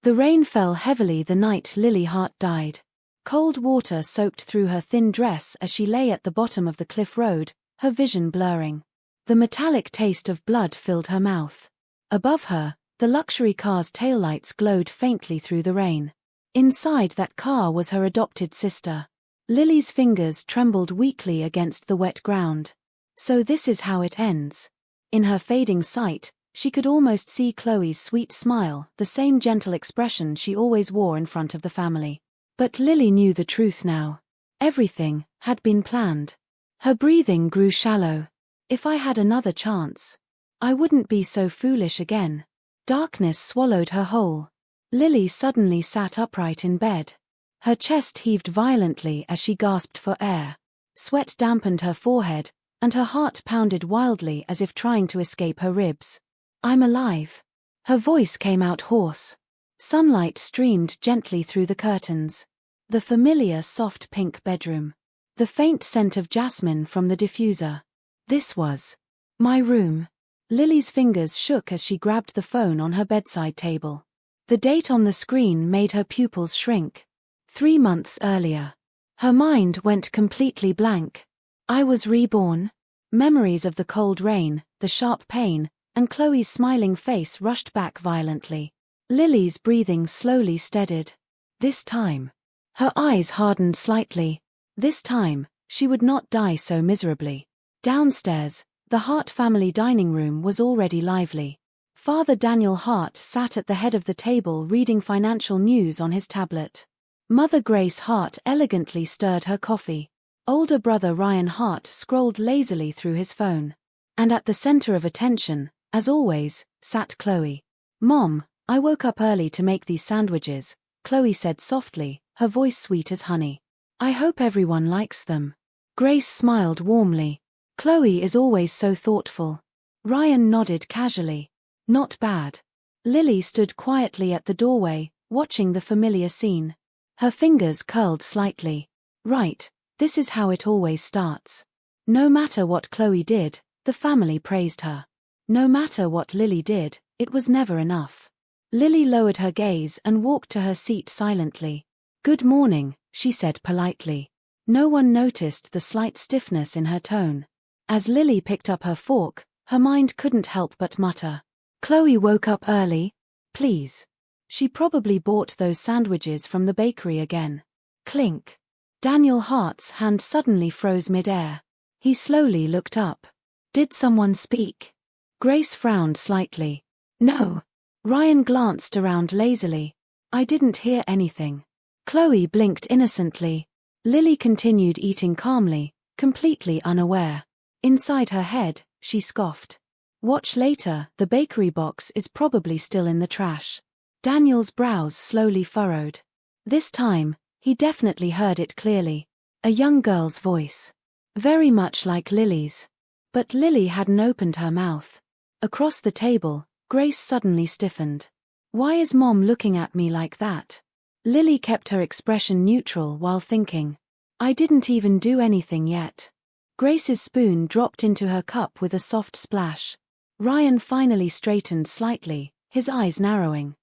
The rain fell heavily the night Lily Hart died. Cold water soaked through her thin dress as she lay at the bottom of the cliff road, her vision blurring. The metallic taste of blood filled her mouth. Above her, the luxury car's taillights glowed faintly through the rain. Inside that car was her adopted sister. Lily's fingers trembled weakly against the wet ground. So this is how it ends. In her fading sight, she could almost see Chloe's sweet smile, the same gentle expression she always wore in front of the family. But Lily knew the truth now. Everything had been planned. Her breathing grew shallow. If I had another chance, I wouldn't be so foolish again. Darkness swallowed her whole. Lily suddenly sat upright in bed. Her chest heaved violently as she gasped for air. Sweat dampened her forehead, and her heart pounded wildly as if trying to escape her ribs. I'm alive. Her voice came out hoarse. Sunlight streamed gently through the curtains. The familiar soft pink bedroom. The faint scent of jasmine from the diffuser. This was my room. Lily's fingers shook as she grabbed the phone on her bedside table. The date on the screen made her pupils shrink. 3 months earlier. Her mind went completely blank. I was reborn. Memories of the cold rain, the sharp pain, and Chloe's smiling face rushed back violently. Lily's breathing slowly steadied. This time. Her eyes hardened slightly. This time, she would not die so miserably. Downstairs, the Hart family dining room was already lively. Father Daniel Hart sat at the head of the table reading financial news on his tablet. Mother Grace Hart elegantly stirred her coffee. Older brother Ryan Hart scrolled lazily through his phone. And at the center of attention, as always, sat Chloe. Mom, I woke up early to make these sandwiches, Chloe said softly, her voice sweet as honey. I hope everyone likes them. Grace smiled warmly. Chloe is always so thoughtful. Ryan nodded casually. Not bad. Lily stood quietly at the doorway, watching the familiar scene. Her fingers curled slightly. Right. This is how it always starts. No matter what Chloe did, the family praised her. No matter what Lily did, it was never enough. Lily lowered her gaze and walked to her seat silently. Good morning, she said politely. No one noticed the slight stiffness in her tone. As Lily picked up her fork, her mind couldn't help but mutter. Chloe woke up early? Please. She probably bought those sandwiches from the bakery again. Clink. Daniel Hart's hand suddenly froze mid-air. He slowly looked up. Did someone speak? Grace frowned slightly. No. Ryan glanced around lazily. I didn't hear anything. Chloe blinked innocently. Lily continued eating calmly, completely unaware. Inside her head, she scoffed. Watch later, the bakery box is probably still in the trash. Daniel's brows slowly furrowed. This time, he definitely heard it clearly. A young girl's voice. Very much like Lily's. But Lily hadn't opened her mouth. Across the table, Grace suddenly stiffened. Why is Mom looking at me like that? Lily kept her expression neutral while thinking. I didn't even do anything yet. Grace's spoon dropped into her cup with a soft splash. Ryan finally straightened slightly, his eyes narrowing.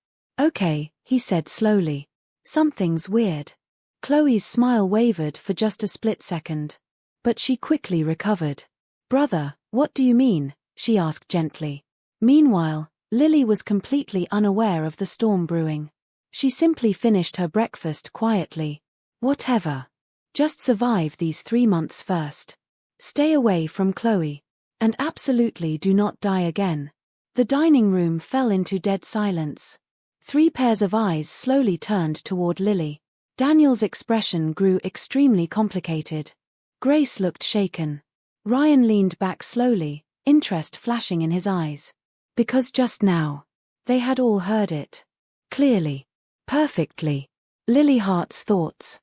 Okay, he said slowly. Something's weird. Chloe's smile wavered for just a split second. But she quickly recovered. Brother, what do you mean? She asked gently. Meanwhile, Lily was completely unaware of the storm brewing. She simply finished her breakfast quietly. Whatever. Just survive these 3 months first. Stay away from Chloe. And absolutely do not die again. The dining room fell into dead silence. 3 pairs of eyes slowly turned toward Lily. Daniel's expression grew extremely complicated. Grace looked shaken. Ryan leaned back slowly, interest flashing in his eyes. Because just now, they had all heard it. Clearly. Perfectly. Lily Hart's thoughts.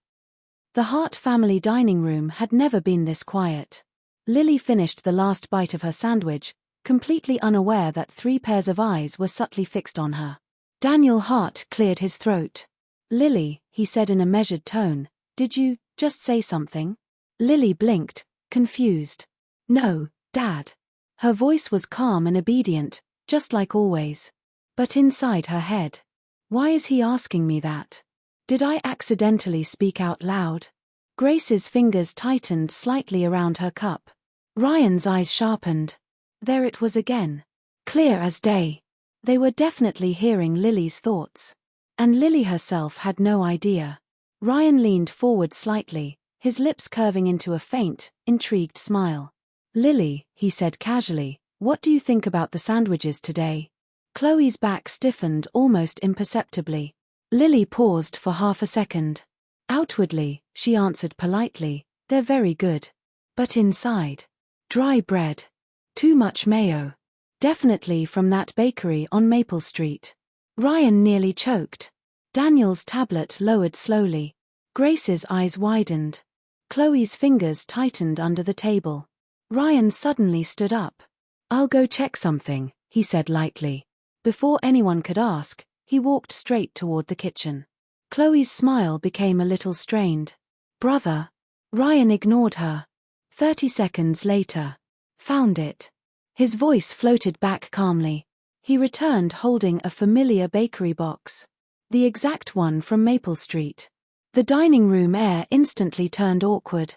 The Hart family dining room had never been this quiet. Lily finished the last bite of her sandwich, completely unaware that 3 pairs of eyes were subtly fixed on her. Daniel Hart cleared his throat. Lily, he said in a measured tone, did you just say something? Lily blinked, confused. No, Dad. Her voice was calm and obedient, just like always. But inside her head. Why is he asking me that? Did I accidentally speak out loud? Grace's fingers tightened slightly around her cup. Ryan's eyes sharpened. There it was again. Clear as day. They were definitely hearing Lily's thoughts. And Lily herself had no idea. Ryan leaned forward slightly, his lips curving into a faint, intrigued smile. Lily, he said casually, what do you think about the sandwiches today? Chloe's back stiffened almost imperceptibly. Lily paused for half a second. Outwardly, she answered politely, they're very good. But inside. Dry bread. Too much mayo. Definitely from that bakery on Maple Street. Ryan nearly choked. Daniel's tablet lowered slowly. Grace's eyes widened. Chloe's fingers tightened under the table. Ryan suddenly stood up. I'll go check something, he said lightly. Before anyone could ask, he walked straight toward the kitchen. Chloe's smile became a little strained. Brother. Ryan ignored her. 30 seconds later. Found it. His voice floated back calmly. He returned holding a familiar bakery box. The exact one from Maple Street. The dining room air instantly turned awkward.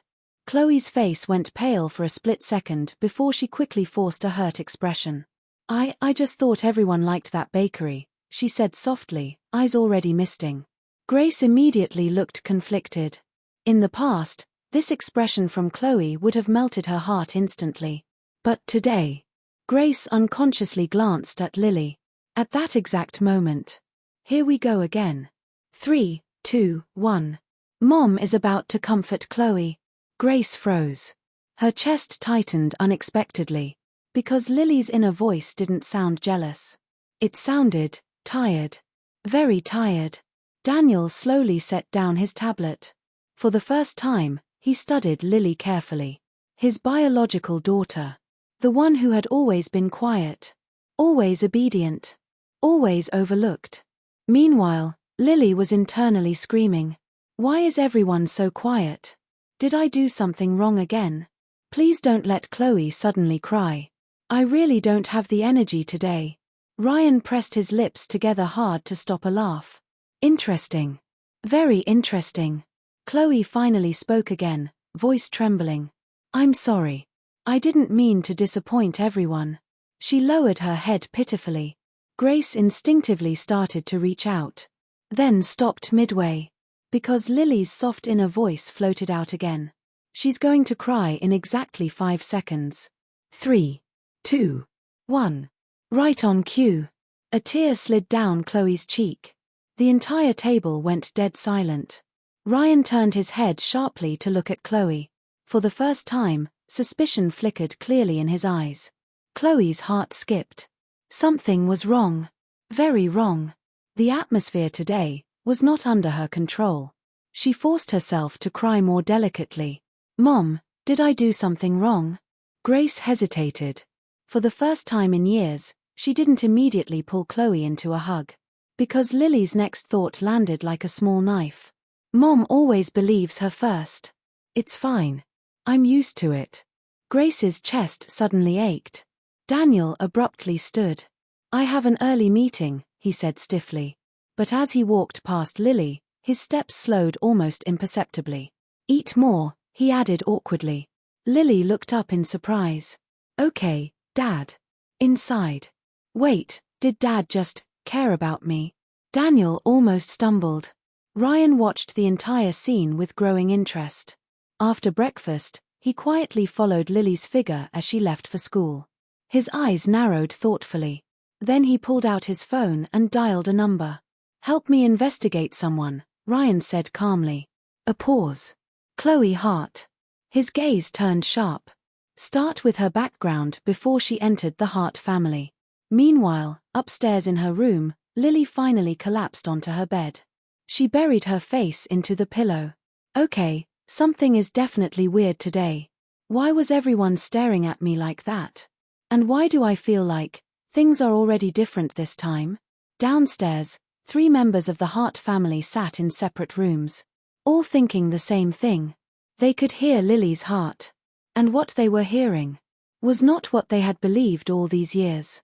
Chloe's face went pale for a split second before she quickly forced a hurt expression. I just thought everyone liked that bakery, she said softly, eyes already misting. Grace immediately looked conflicted. In the past, this expression from Chloe would have melted her heart instantly. But today, Grace unconsciously glanced at Lily. At that exact moment. Here we go again. 3, 2, 1. Mom is about to comfort Chloe. Grace froze. Her chest tightened unexpectedly. Because Lily's inner voice didn't sound jealous. It sounded tired. Very tired. Daniel slowly set down his tablet. For the first time, he studied Lily carefully. His biological daughter. The one who had always been quiet. Always obedient. Always overlooked. Meanwhile, Lily was internally screaming. Why is everyone so quiet? Did I do something wrong again? Please don't let Chloe suddenly cry. I really don't have the energy today. Ryan pressed his lips together hard to stop a laugh. Interesting. Very interesting. Chloe finally spoke again, voice trembling. I'm sorry. I didn't mean to disappoint everyone. She lowered her head pitifully. Grace instinctively started to reach out. Then stopped midway. Because Lily's soft inner voice floated out again. She's going to cry in exactly 5 seconds. 3, 2, 1. Right on cue. A tear slid down Chloe's cheek. The entire table went dead silent. Ryan turned his head sharply to look at Chloe. For the first time, suspicion flickered clearly in his eyes. Chloe's heart skipped. Something was wrong. Very wrong. The atmosphere today was not under her control. She forced herself to cry more delicately. Mom, did I do something wrong? Grace hesitated. For the first time in years, she didn't immediately pull Chloe into a hug. Because Lily's next thought landed like a small knife. Mom always believes her first. It's fine. I'm used to it. Grace's chest suddenly ached. Daniel abruptly stood. I have an early meeting, he said stiffly. But as he walked past Lily, his steps slowed almost imperceptibly. Eat more, he added awkwardly. Lily looked up in surprise. Okay, Dad. Inside. Wait, did Dad just care about me? Daniel almost stumbled. Ryan watched the entire scene with growing interest. After breakfast, he quietly followed Lily's figure as she left for school. His eyes narrowed thoughtfully. Then he pulled out his phone and dialed a number. Help me investigate someone, Ryan said calmly. A pause. Chloe Hart. His gaze turned sharp. Start with her background before she entered the Hart family. Meanwhile, upstairs in her room, Lily finally collapsed onto her bed. She buried her face into the pillow. Okay, something is definitely weird today. Why was everyone staring at me like that? And why do I feel like things are already different this time? Downstairs, 3 members of the Hart family sat in separate rooms, all thinking the same thing. They could hear Lily's heart. And what they were hearing was not what they had believed all these years.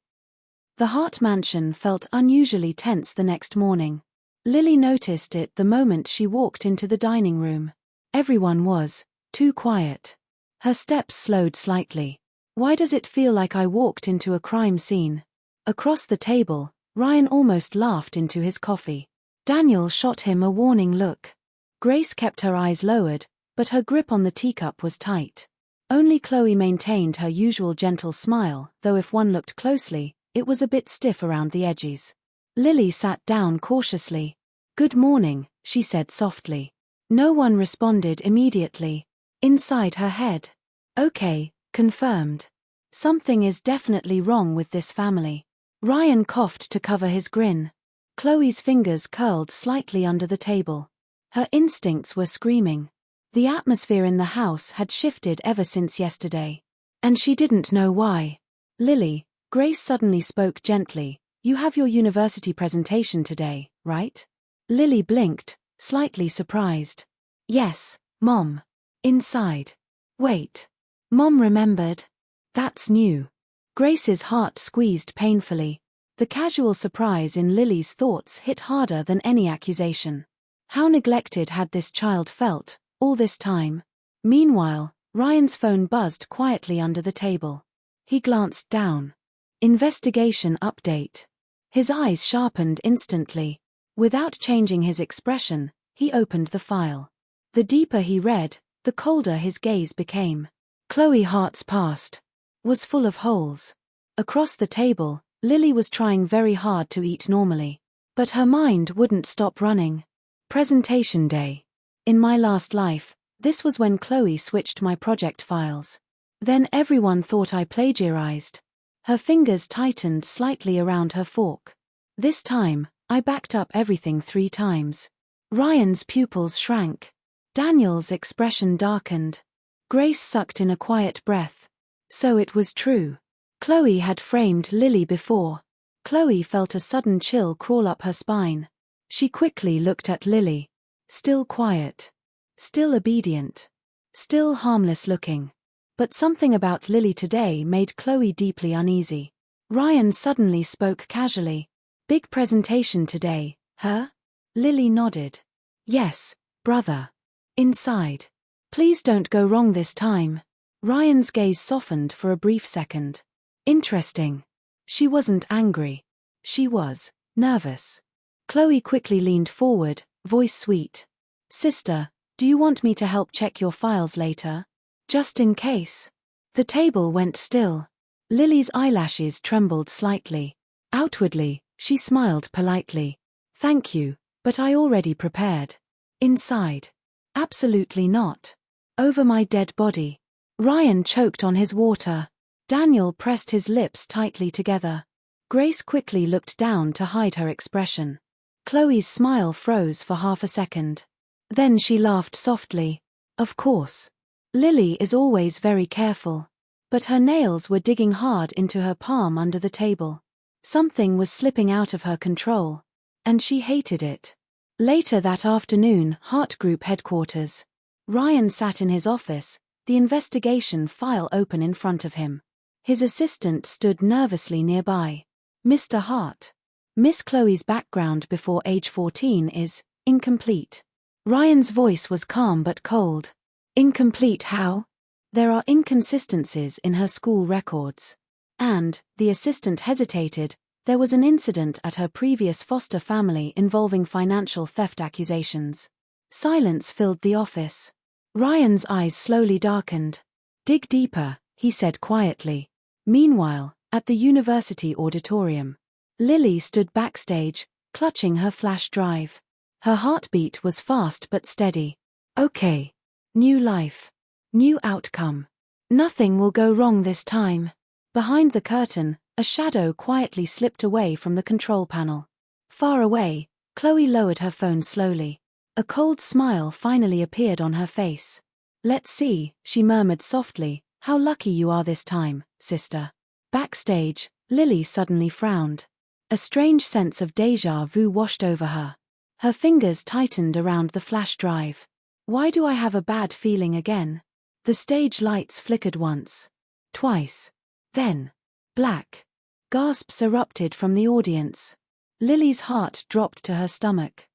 The Hart mansion felt unusually tense the next morning. Lily noticed it the moment she walked into the dining room. Everyone was too quiet. Her steps slowed slightly. Why does it feel like I walked into a crime scene? Across the table, Ryan almost laughed into his coffee. Daniel shot him a warning look. Grace kept her eyes lowered, but her grip on the teacup was tight. Only Chloe maintained her usual gentle smile, though if one looked closely, it was a bit stiff around the edges. Lily sat down cautiously. "Good morning," she said softly. No one responded immediately. Inside her head, "Okay, confirmed. Something is definitely wrong with this family." Ryan coughed to cover his grin. Chloe's fingers curled slightly under the table. Her instincts were screaming. The atmosphere in the house had shifted ever since yesterday. And she didn't know why. "Lily," Grace suddenly spoke gently, "you have your university presentation today, right?" Lily blinked, slightly surprised. "Yes, Mom." Inside. "Wait." Mom remembered. That's new. Grace's heart squeezed painfully. The casual surprise in Lily's thoughts hit harder than any accusation. How neglected had this child felt, all this time? Meanwhile, Ryan's phone buzzed quietly under the table. He glanced down. Investigation update. His eyes sharpened instantly. Without changing his expression, he opened the file. The deeper he read, the colder his gaze became. Chloe Hart's past was full of holes. Across the table, Lily was trying very hard to eat normally. But her mind wouldn't stop running. Presentation day. In my last life, this was when Chloe switched my project files. Then everyone thought I plagiarized. Her fingers tightened slightly around her fork. This time, I backed up everything 3 times. Ryan's pupils shrank. Daniel's expression darkened. Grace sucked in a quiet breath. So it was true. Chloe had framed Lily before. Chloe felt a sudden chill crawl up her spine. She quickly looked at Lily. Still quiet. Still obedient. Still harmless looking. But something about Lily today made Chloe deeply uneasy. Ryan suddenly spoke casually. "Big presentation today, huh?" Lily nodded. "Yes, brother." Inside. "Please don't go wrong this time." Ryan's gaze softened for a brief second. Interesting. She wasn't angry. She was nervous. Chloe quickly leaned forward, voice sweet. "Sister, do you want me to help check your files later? Just in case." The table went still. Lily's eyelashes trembled slightly. Outwardly, she smiled politely. "Thank you, but I already prepared." Inside. "Absolutely not. Over my dead body." Ryan choked on his water. Daniel pressed his lips tightly together. Grace quickly looked down to hide her expression. Chloe's smile froze for half a second. Then she laughed softly. "Of course. Lily is always very careful." But her nails were digging hard into her palm under the table. Something was slipping out of her control. And she hated it. Later that afternoon, Hart Group headquarters. Ryan sat in his office, the investigation file open in front of him. His assistant stood nervously nearby. "Mr. Hart. Miss Chloe's background before age 14 is incomplete." Ryan's voice was calm but cold. "Incomplete how?" "There are inconsistencies in her school records. And," the assistant hesitated, "there was an incident at her previous foster family involving financial theft accusations." Silence filled the office. Ryan's eyes slowly darkened. "Dig deeper," he said quietly. Meanwhile, at the university auditorium, Lily stood backstage, clutching her flash drive. Her heartbeat was fast but steady. "Okay. New life. New outcome. Nothing will go wrong this time." Behind the curtain, a shadow quietly slipped away from the control panel. Far away, Chloe lowered her phone slowly. A cold smile finally appeared on her face. "Let's see," she murmured softly, "how lucky you are this time, sister." Backstage, Lily suddenly frowned. A strange sense of déjà vu washed over her. Her fingers tightened around the flash drive. "Why do I have a bad feeling again?" The stage lights flickered once. Twice. Then. Black. Gasps erupted from the audience. Lily's heart dropped to her stomach.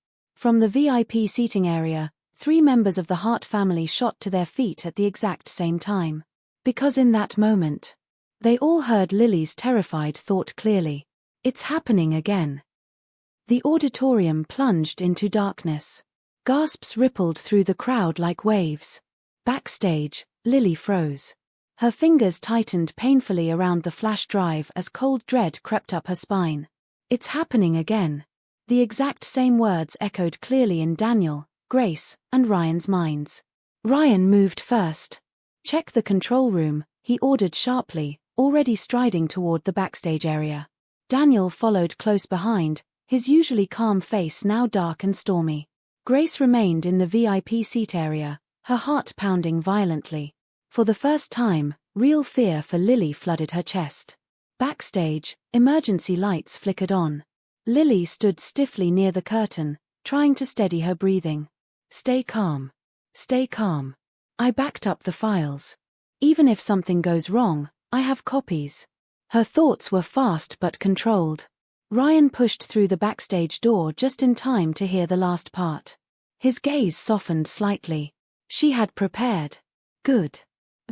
From the VIP seating area, 3 members of the Hart family shot to their feet at the exact same time. Because in that moment, they all heard Lily's terrified thought clearly. It's happening again. The auditorium plunged into darkness. Gasps rippled through the crowd like waves. Backstage, Lily froze. Her fingers tightened painfully around the flash drive as cold dread crept up her spine. It's happening again. The exact same words echoed clearly in Daniel, Grace, and Ryan's minds. Ryan moved first. Check the control room, he ordered sharply, already striding toward the backstage area. Daniel followed close behind, his usually calm face now dark and stormy. Grace remained in the VIP seat area, her heart pounding violently. For the first time, real fear for Lily flooded her chest. Backstage, emergency lights flickered on. Lily stood stiffly near the curtain, trying to steady her breathing. Stay calm. Stay calm. I backed up the files. Even if something goes wrong, I have copies. Her thoughts were fast but controlled. Ryan pushed through the backstage door just in time to hear the last part. His gaze softened slightly. She had prepared. Good.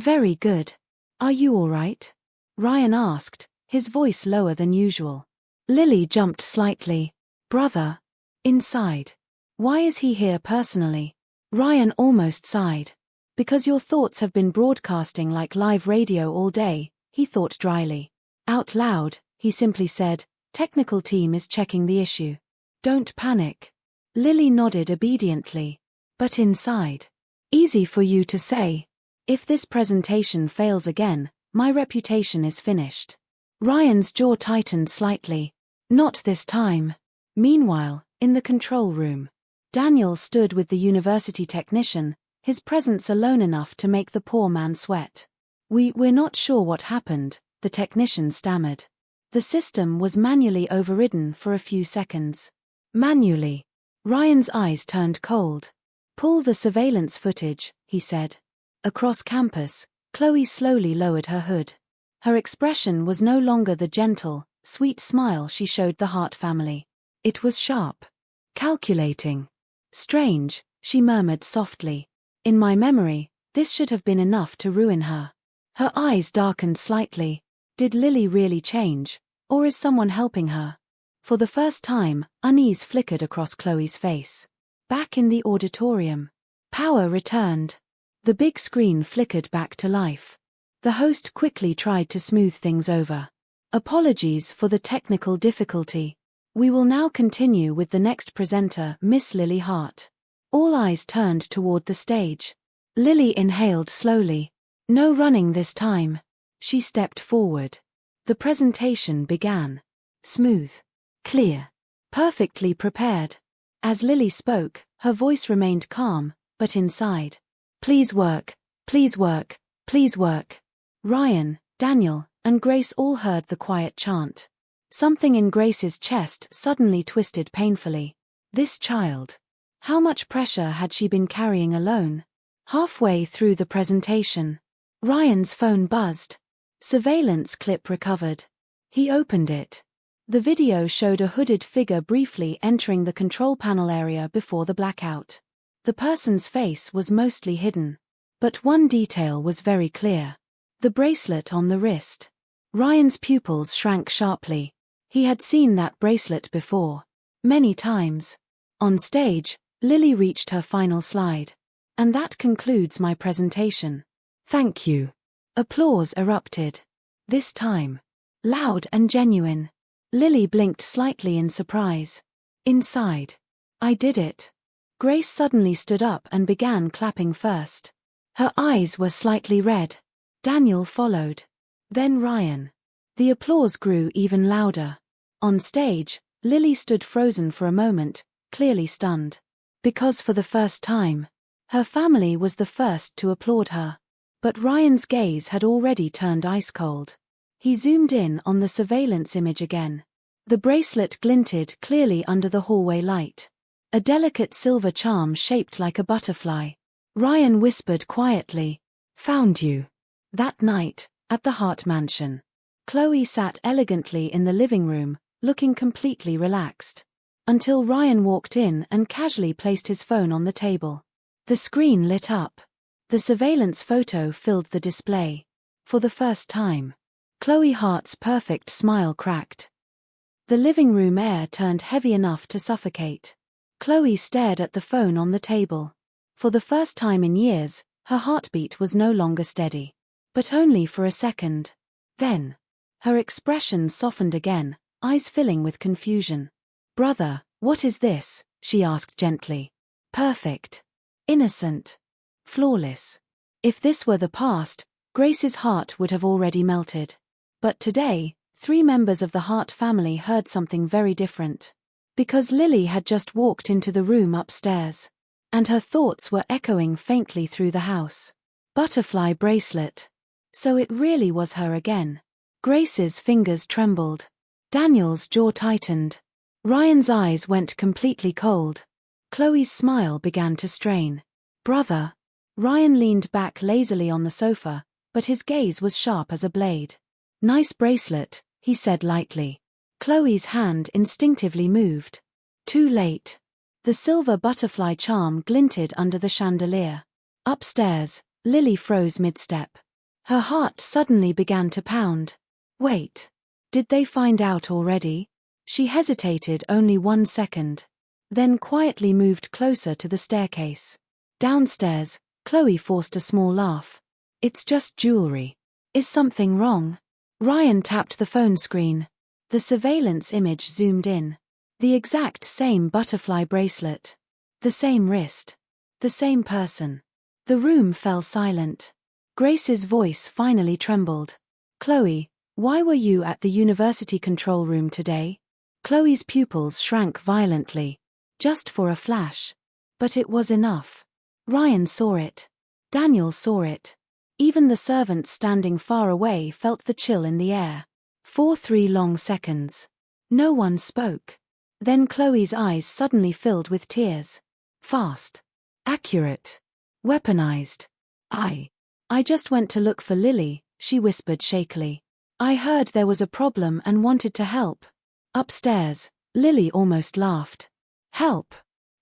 Very good. Are you all right? Ryan asked, his voice lower than usual. Lily jumped slightly. Brother. Inside. Why is he here personally? Ryan almost sighed. Because your thoughts have been broadcasting like live radio all day, he thought dryly. Out loud, he simply said, technical team is checking the issue. Don't panic. Lily nodded obediently. But inside. Easy for you to say. If this presentation fails again, my reputation is finished. Ryan's jaw tightened slightly. Not this time. Meanwhile, in the control room, Daniel stood with the university technician, his presence alone enough to make the poor man sweat. We're not sure what happened, the technician stammered. The system was manually overridden for a few seconds. Manually. Ryan's eyes turned cold. Pull the surveillance footage, he said. Across campus, Chloe slowly lowered her hood. Her expression was no longer the gentle, sweet smile she showed the Hart family. It was sharp. Calculating. Strange, she murmured softly. In my memory, this should have been enough to ruin her. Her eyes darkened slightly. Did Lily really change, or is someone helping her? For the first time, unease flickered across Chloe's face. Back in the auditorium. Power returned. The big screen flickered back to life. The host quickly tried to smooth things over. Apologies for the technical difficulty. We will now continue with the next presenter, Miss Lily Hart. All eyes turned toward the stage. Lily inhaled slowly. No running this time. She stepped forward. The presentation began. Smooth. Clear. Perfectly prepared. As Lily spoke, her voice remained calm, but inside. Please work, please work, please work. Ryan, Daniel, and Grace all heard the quiet chant. Something in Grace's chest suddenly twisted painfully. This child. How much pressure had she been carrying alone? Halfway through the presentation, Ryan's phone buzzed. Surveillance clip recovered. He opened it. The video showed a hooded figure briefly entering the control panel area before the blackout. The person's face was mostly hidden. But one detail was very clear. The bracelet on the wrist. Ryan's pupils shrank sharply. He had seen that bracelet before. Many times. On stage, Lily reached her final slide. And that concludes my presentation. Thank you. Applause erupted. This time. Loud and genuine. Lily blinked slightly in surprise. Inside. I did it. Grace suddenly stood up and began clapping first. Her eyes were slightly red. Daniel followed. Then Ryan. The applause grew even louder. On stage, Lily stood frozen for a moment, clearly stunned. Because for the first time, her family was the first to applaud her. But Ryan's gaze had already turned ice cold. He zoomed in on the surveillance image again. The bracelet glinted clearly under the hallway light. A delicate silver charm shaped like a butterfly. Ryan whispered quietly, "Found you." That night, at the Hart mansion, Chloe sat elegantly in the living room, looking completely relaxed. until Ryan walked in and casually placed his phone on the table. The screen lit up. The surveillance photo filled the display. For the first time, Chloe Hart's perfect smile cracked. The living room air turned heavy enough to suffocate. Chloe stared at the phone on the table. For the first time in years, her heartbeat was no longer steady. But only for a second. Then, her expression softened again, eyes filling with confusion. "Brother, what is this?" she asked gently. "Perfect. Innocent. Flawless." If this were the past, Grace's heart would have already melted. But today, 3 members of the Hart family heard something very different. Because Lily had just walked into the room upstairs. And her thoughts were echoing faintly through the house. Butterfly bracelet. So it really was her again. Grace's fingers trembled. Daniel's jaw tightened. Ryan's eyes went completely cold. Chloe's smile began to strain. "Brother." Ryan leaned back lazily on the sofa, but his gaze was sharp as a blade. "Nice bracelet," he said lightly. Chloe's hand instinctively moved. Too late. The silver butterfly charm glinted under the chandelier. Upstairs, Lily froze mid-step. Her heart suddenly began to pound. Wait. Did they find out already? She hesitated only 1 second. Then quietly moved closer to the staircase. Downstairs, Chloe forced a small laugh. "It's just jewelry. Is something wrong?" Ryan tapped the phone screen. The surveillance image zoomed in. The exact same butterfly bracelet. The same wrist. The same person. The room fell silent. Grace's voice finally trembled. "Chloe, why were you at the university control room today?" Chloe's pupils shrank violently. Just for a flash. But it was enough. Ryan saw it. Daniel saw it. Even the servants standing far away felt the chill in the air. For 3 long seconds. No one spoke. Then Chloe's eyes suddenly filled with tears. Fast. Accurate. Weaponized. I just went to look for Lily," she whispered shakily. "I heard there was a problem and wanted to help." Upstairs, Lily almost laughed. "Help?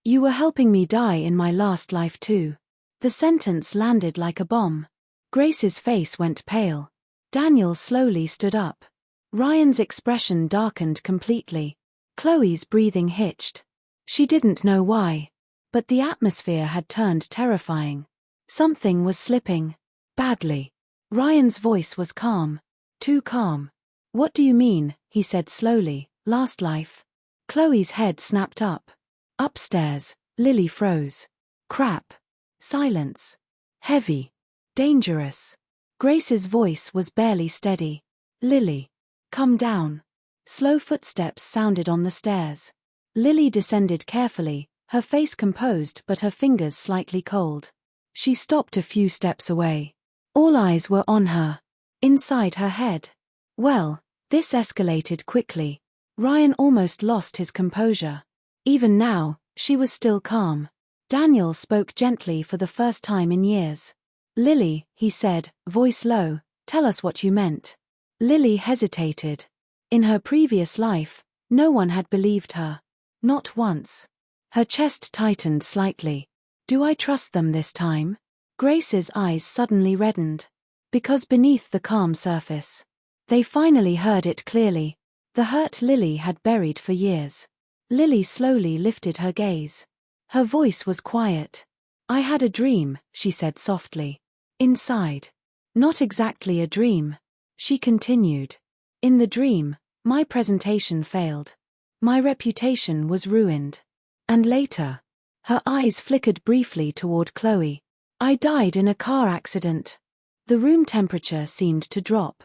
You were helping me die in my last life too." The sentence landed like a bomb. Grace's face went pale. Daniel slowly stood up. Ryan's expression darkened completely. Chloe's breathing hitched. She didn't know why. But the atmosphere had turned terrifying. Something was slipping. Badly. Ryan's voice was calm. Too calm. "What do you mean?" he said slowly. "Last life?" Chloe's head snapped up. Upstairs, Lily froze. Crap. Silence. Heavy. Dangerous. Grace's voice was barely steady. "Lily. Come down." Slow footsteps sounded on the stairs. Lily descended carefully, her face composed but her fingers slightly cold. She stopped a few steps away. All eyes were on her. Inside her head. Well, this escalated quickly. Ryan almost lost his composure. Even now, she was still calm. Daniel spoke gently for the first time in years. "Lily," he said, voice low, "tell us what you meant." Lily hesitated. In her previous life, no one had believed her. Not once. Her chest tightened slightly. "Do I trust them this time?" Grace's eyes suddenly reddened. Because beneath the calm surface, they finally heard it clearly. The hurt Lily had buried for years. Lily slowly lifted her gaze. Her voice was quiet. "I had a dream," she said softly. "Inside. Not exactly a dream." She continued. "In the dream, my presentation failed. My reputation was ruined. And later." Her eyes flickered briefly toward Chloe. "I died in a car accident." The room temperature seemed to drop.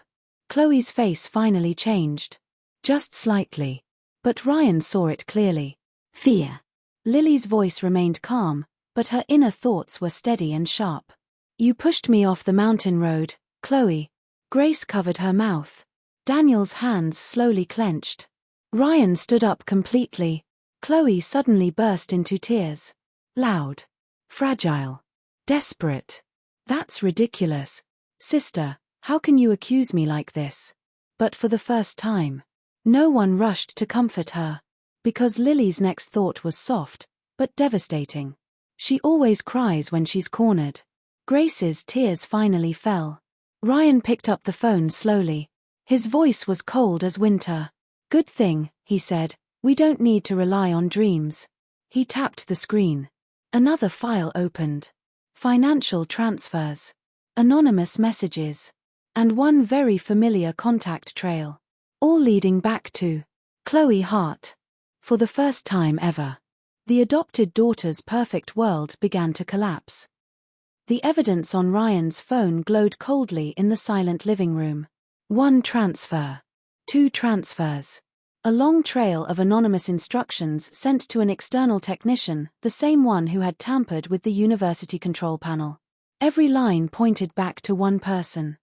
Chloe's face finally changed. Just slightly. But Ryan saw it clearly. Fear. Lily's voice remained calm, but her inner thoughts were steady and sharp. "You pushed me off the mountain road, Chloe." Grace covered her mouth. Daniel's hands slowly clenched. Ryan stood up completely. Chloe suddenly burst into tears. Loud. Fragile. Desperate. "That's ridiculous. Sister, how can you accuse me like this?" But for the first time, no one rushed to comfort her. Because Lily's next thought was soft, but devastating. She always cries when she's cornered. Grace's tears finally fell. Ryan picked up the phone slowly. His voice was cold as winter. "Good thing," he said, "we don't need to rely on dreams." He tapped the screen. Another file opened. Financial transfers. Anonymous messages. And one very familiar contact trail. All leading back to Lily Hart. For the first time ever, the adopted daughter's perfect world began to collapse. The evidence on Ryan's phone glowed coldly in the silent living room. 1 transfer. 2 transfers. A long trail of anonymous instructions sent to an external technician, the same one who had tampered with the university control panel. Every line pointed back to one person.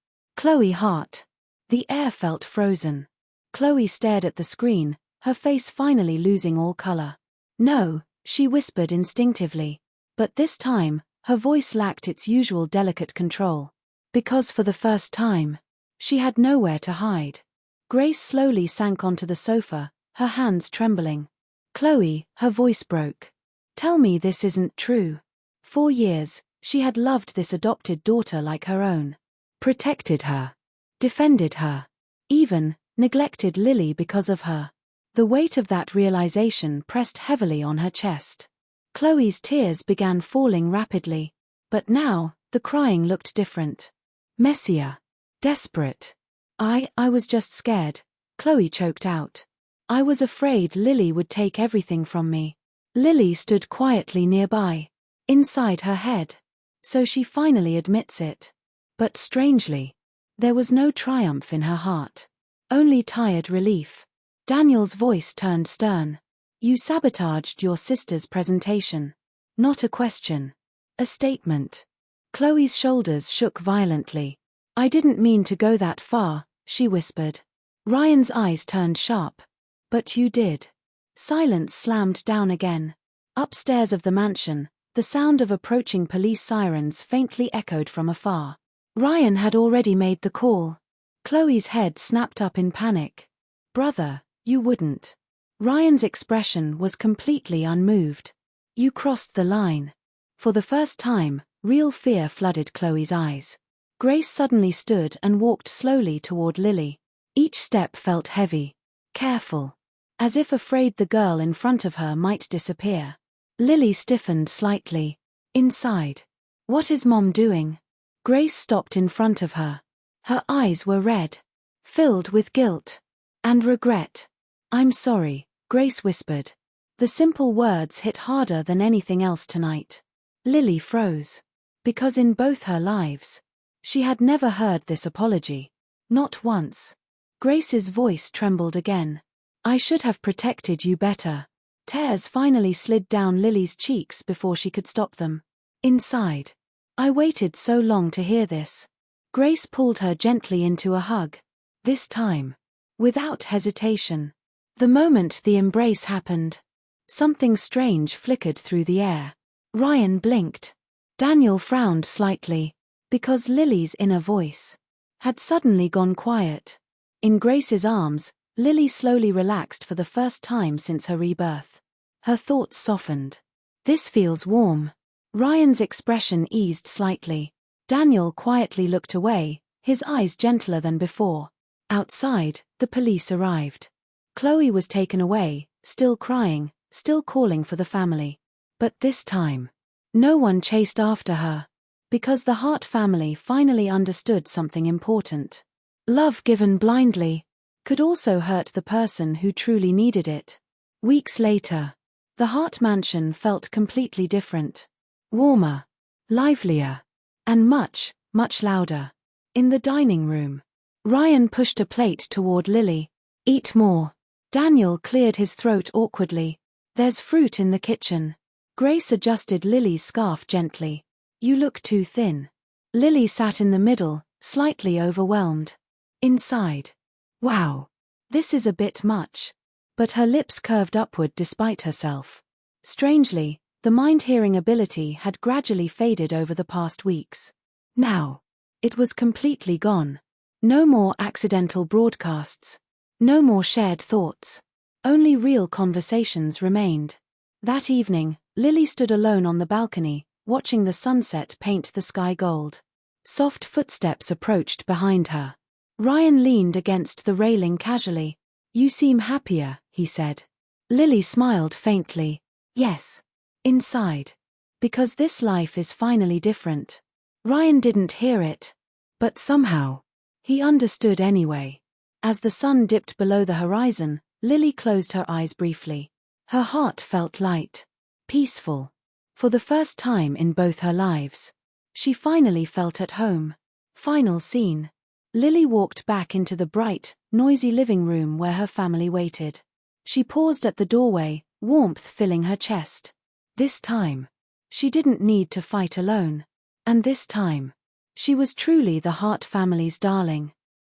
Lily Hart. The air felt frozen. Chloe stared at the screen, her face finally losing all color. "No," she whispered instinctively. But this time, her voice lacked its usual delicate control. Because for the first time, she had nowhere to hide. Grace slowly sank onto the sofa, her hands trembling. "Chloe," her voice broke. "Tell me this isn't true." 4 years, she had loved this adopted daughter like her own. Protected her. Defended her. Even neglected Lily because of her. The weight of that realization pressed heavily on her chest. Chloe's tears began falling rapidly. But now, the crying looked different. Messier. Desperate. I was just scared," Chloe choked out. "I was afraid Lily would take everything from me." Lily stood quietly nearby. Inside her head. So she finally admits it. But strangely, there was no triumph in her heart. Only tired relief. Daniel's voice turned stern. "You sabotaged your sister's presentation." Not a question. A statement. Chloe's shoulders shook violently. "I didn't mean to go that far," she whispered. Ryan's eyes turned sharp. "But you did." Silence slammed down again. Upstairs of the mansion, the sound of approaching police sirens faintly echoed from afar. Ryan had already made the call. Chloe's head snapped up in panic. "Brother, you wouldn't." Ryan's expression was completely unmoved. "You crossed the line." For the first time, real fear flooded Chloe's eyes. Grace suddenly stood and walked slowly toward Lily. Each step felt heavy. Careful. As if afraid the girl in front of her might disappear. Lily stiffened slightly. Inside. "What is Mom doing?" Grace stopped in front of her. Her eyes were red. Filled with guilt. And regret. "I'm sorry," Grace whispered. The simple words hit harder than anything else tonight. Lily froze. Because in both her lives, she had never heard this apology. Not once. Grace's voice trembled again. "I should have protected you better." Tears finally slid down Lily's cheeks before she could stop them. Inside. "I waited so long to hear this." Grace pulled her gently into a hug. This time. Without hesitation. The moment the embrace happened, something strange flickered through the air. Ryan blinked. Daniel frowned slightly. Because Lily's inner voice had suddenly gone quiet. In Grace's arms, Lily slowly relaxed for the first time since her rebirth. Her thoughts softened. "This feels warm." Ryan's expression eased slightly. Daniel quietly looked away, his eyes gentler than before. Outside, the police arrived. Chloe was taken away, still crying, still calling for the family. But this time, no one chased after her. Because the Hart family finally understood something important. Love given blindly could also hurt the person who truly needed it. Weeks later, the Hart mansion felt completely different. Warmer, livelier, and much, much louder. In the dining room, Ryan pushed a plate toward Lily. "Eat more." Daniel cleared his throat awkwardly. "There's fruit in the kitchen." Grace adjusted Lily's scarf gently. "You look too thin." Lily sat in the middle, slightly overwhelmed. Inside. "Wow. This is a bit much." But her lips curved upward despite herself. Strangely, the mind-hearing ability had gradually faded over the past weeks. Now, it was completely gone. No more accidental broadcasts. No more shared thoughts. Only real conversations remained. That evening, Lily stood alone on the balcony, watching the sunset paint the sky gold. Soft footsteps approached behind her. Ryan leaned against the railing casually. "You seem happier," he said. Lily smiled faintly. "Yes. Inside. Because this life is finally different." Ryan didn't hear it. But somehow, he understood anyway. As the sun dipped below the horizon, Lily closed her eyes briefly. Her heart felt light. Peaceful. For the first time in both her lives. She finally felt at home. Final scene. Lily walked back into the bright, noisy living room where her family waited. She paused at the doorway, warmth filling her chest. This time, she didn't need to fight alone. And this time, she was truly the Hart family's darling.